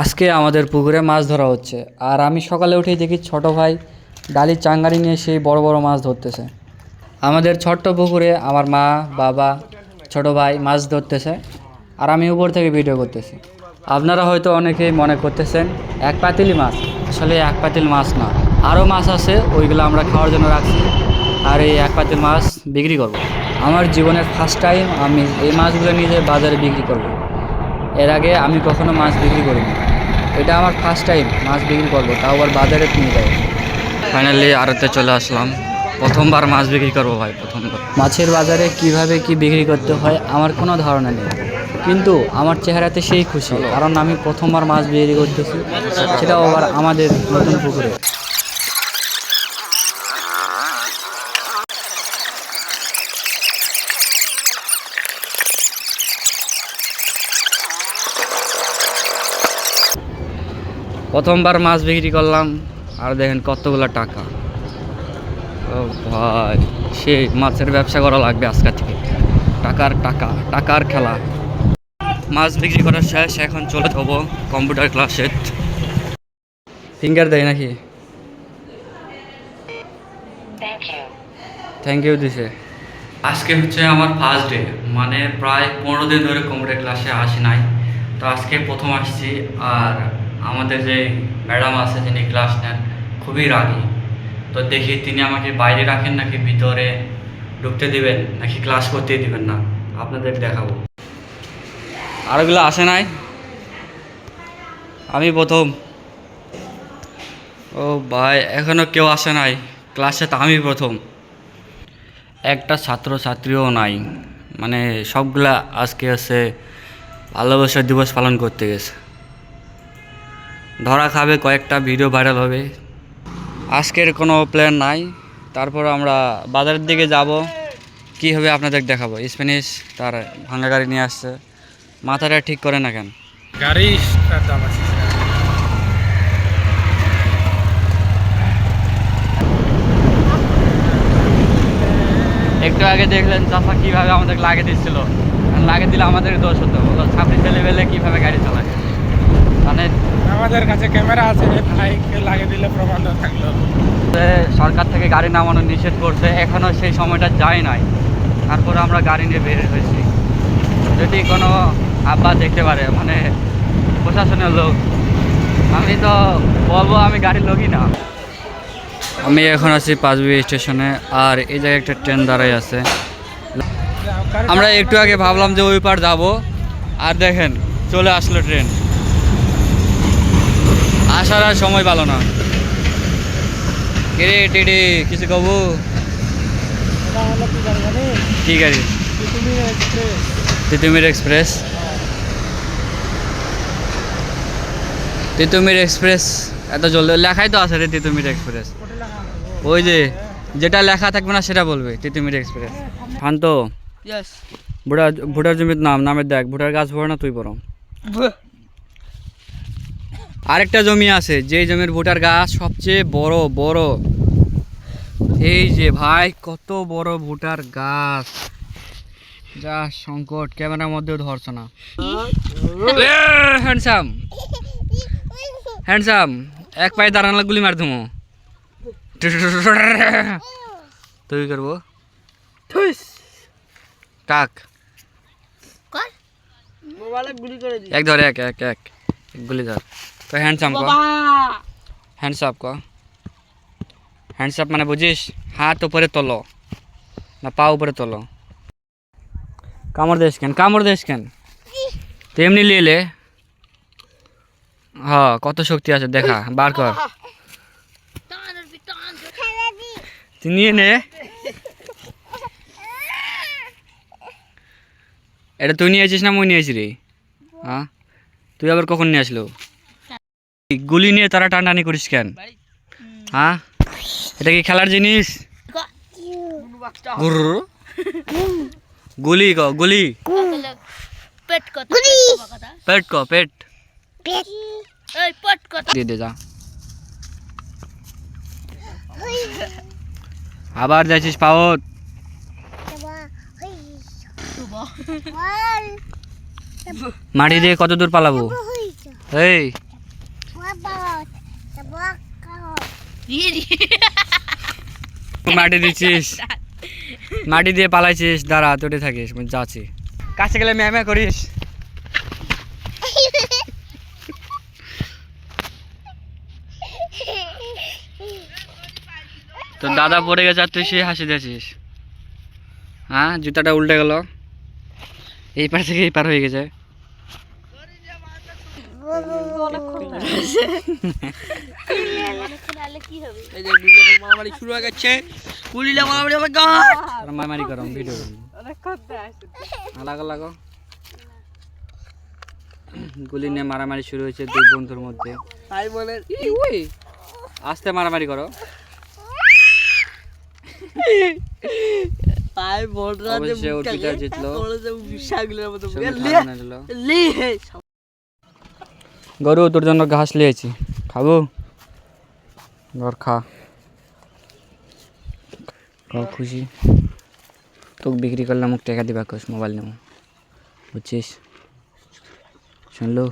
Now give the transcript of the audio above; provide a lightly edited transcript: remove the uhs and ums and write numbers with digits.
আজকে আমাদের পুকুরে মাছ ধরা হচ্ছে, আর আমি সকালে উঠেই দেখি ছোট ভাই ডালির চাঙ্গারি নিয়ে সেই বড় বড় মাছ ধরতেছে। আমাদের ছোট্ট পুকুরে আমার মা, বাবা, ছোট ভাই মাছ ধরতেছে, আর আমি উপর থেকে ভিডিও করতেছি। আপনারা হয়তো অনেকেই মনে করতেছেন এক পাতিলি মাছ, আসলে এক পাতিল মাছ না, আরও মাছ আছে, ওইগুলো আমরা খাওয়ার জন্য রাখছি, আর এই এক পাতিল মাছ বিক্রি করব। আমার জীবনের ফার্স্ট টাইম আমি এই মাছগুলো নিয়ে বাজারে বিক্রি করব। এর আগে আমি কখনো মাছ বিক্রি করিনি, এটা আমার ফার্স্ট টাইম মাছ বিক্রি করবো, তাও আবার বাজারে নিয়ে যাবো। ফাইনালি আড়তে চলে আসলাম, প্রথমবার মাছ বিক্রি করবো ভাই, প্রথমবার। মাছের বাজারে কিভাবে কি বিক্রি করতে হয় আমার কোনো ধারণা নেই, কিন্তু আমার চেহারাতে সেই খুশি, কারণ আমি প্রথমবার মাছ বিক্রি করতেছি, সেটাও আবার আমাদের নতুন পুকুরে। প্রথমবার মাছ বিক্রি করলাম, আর দেখেন কতগুলো টাকা। ও ভাই, সেই মাছের ব্যবসা করা লাগবে আজকে থেকে। টাকার টাকা, টাকার খেলা। মাছ বিক্রি করা শেষ, এখন চলে যাবো কম্পিউটার ক্লাসে। ফিঙ্গার দেয় নাকি? থ্যাংক ইউ দিছে। আজকে হচ্ছে আমার ফার্স্ট ডে, মানে প্রায় 15 দিন ধরে কম্পিউটার ক্লাসে আসি নাই, তো আজকে প্রথম আসছি। আর আমাদের যে ম্যাডাম আছে যিনি ক্লাস নেন, খুবই রাগী। তো দেখি তিনি আমাকে বাইরে রাখেন নাকি ভিতরে ঢুকতে দিবেন, নাকি ক্লাস করতেই দিবেন না, আপনাদের দেখাবো। আরগুলো আসে নাই, আমি প্রথম। ও ভাই, এখনও কেউ আসে নাই ক্লাসে, তো আমি প্রথম। একটা ছাত্র ছাত্রীও নাই, মানে সবগুলা আজকে আছে ভালোবাসা দিবস পালন করতে গেছে। ধরা খাবে, কয়েকটা ভিডিও ভাইরাল হবে। আজকের কোনো প্ল্যান নাই, তারপর আমরা বাজারের দিকে যাব, কী হবে আপনাদের দেখাবো। স্প্যানিশ তার ভাঙা গাড়ি নিয়ে আসছে, মাথাটা ঠিক করে না কেন গাড়ি। একটু আগে দেখলেন চাষা কীভাবে আমাদের লাগিয়ে দিচ্ছিল, লাগিয়ে দিলে আমাদের দোষ হতো, ছাপড়ি ছেলে বেলে কীভাবে গাড়ি চালায়। মানে আমাদের কাছে ক্যামেরা আছে ভাই, লাগিয়ে দিলে প্রমাণ থাকলো। সরকার থেকে গাড়ি নামানো নিষেধ করছে, এখনও সেই সময়টা যায় নাই, তারপরে আমরা গাড়ি নিয়ে বের হয়েছি। যদি কোনো আব্বা দেখতে পারে, মানে প্রশাসনের লোক, আমি তো বলবো আমি গাড়ির লোকই না। আমি এখন আছি পাঁচবি স্টেশনে, আর এই জায়গায় একটা ট্রেন দাঁড়াই আছে। আমরা একটু আগে ভাবলাম যে ওই পার যাবো, আর দেখেন চলে আসলো ট্রেন। আসার আর সময় পালো না। কিরে টিডি, কিছু কব? কি গাড়ি? তিতুমির এক্সপ্রেস। তিতুমির এক্সপ্রেস এত জলদি লেখাই তো আছে রে, তিতুমির এক্সপ্রেস। ওই যে যেটা লেখা থাকবে না সেটা বলবে তিতুমির এক্সপ্রেস। শান্ত, ভুটার জমির নামের দেখ, ভুটার গাছ ভরে না তুই বড়। আরেকটা জমি আছে, যে জমির ভুটার গাছ সবচেয়ে বড় বড়। এই যে ভাই, কত বড় ভুটার গাছ, যা সংকট, ক্যামেরার মধ্যেও ধরছ না। হ্যান্ডসাম হ্যান্ডসাম, এক পায়ে দাঁড়ানো গুলি মার দেবো। তুই করবো কাক, এক ধর, এক এক এক গুলি ধর। তো হ্যান্ডসাম ক, হ্যান্ডসাপ ক। হ্যান্ডসাপ মানে বুঝিস, হাত উপরে তোলো না পা উপরে তোলো। কামড় দেশ কেন, কামড় দেশ কেন? তেমনি লিলে হ্যাঁ, কত শক্তি আছে দেখা, বার কর। তুই নিয়ে নে, এটা তুই নিয়ে আসিস না মুই নিয়েছি রে? হ্যাঁ, তুই আবার কখন নিয়ে আসলো? গুলি নিয়ে তারা টানটানি করিস কেন? হ্যাঁ, এটা কি খেলার জিনিস? গুলি ক, গুলি পেট ক, পেট দিয়ে দে যা। আবার যাচ্ছিস পাওত? মাটি দিয়ে কত দূর পালাবো? এই মাটি দিচ্ছিস, মাটি দিয়ে পালাইছিস, দাঁড়া তোটে থাকিস, যাচ্ছি কাছে গেলে ম্যামে করিস। তো দাদা পড়ে গেছে আর তুই সে হাসি দিয়েছিস। হ্যাঁ, জুতাটা উল্টে গেল, এই পার থেকে এই পার হয়ে গেছে। মারামারি শুরু হয়ে গেছে, কুলিলা মারামারি হবে মারামারি করো, ভিডিও লাগো লাগো। গুলি নিয়ে মারামারি শুরু হয়েছে দুই বন্ধুর মধ্যে। তাই বলে আস্তে মারামারি করো। তাই বলরা যে অবশ্যই ওর পিতা জিতলো। বিশাগলের মতো সঙ্গে খাওয়ানো হলো। গরু তোর জন্য ঘাস লিয়েছি, খাবো? ঘর খা, খুশি। তোকে বিক্রি করলে আমাকে টাকা দিবা, মোবাইল নেবো, বুঝছিস? শুনলো?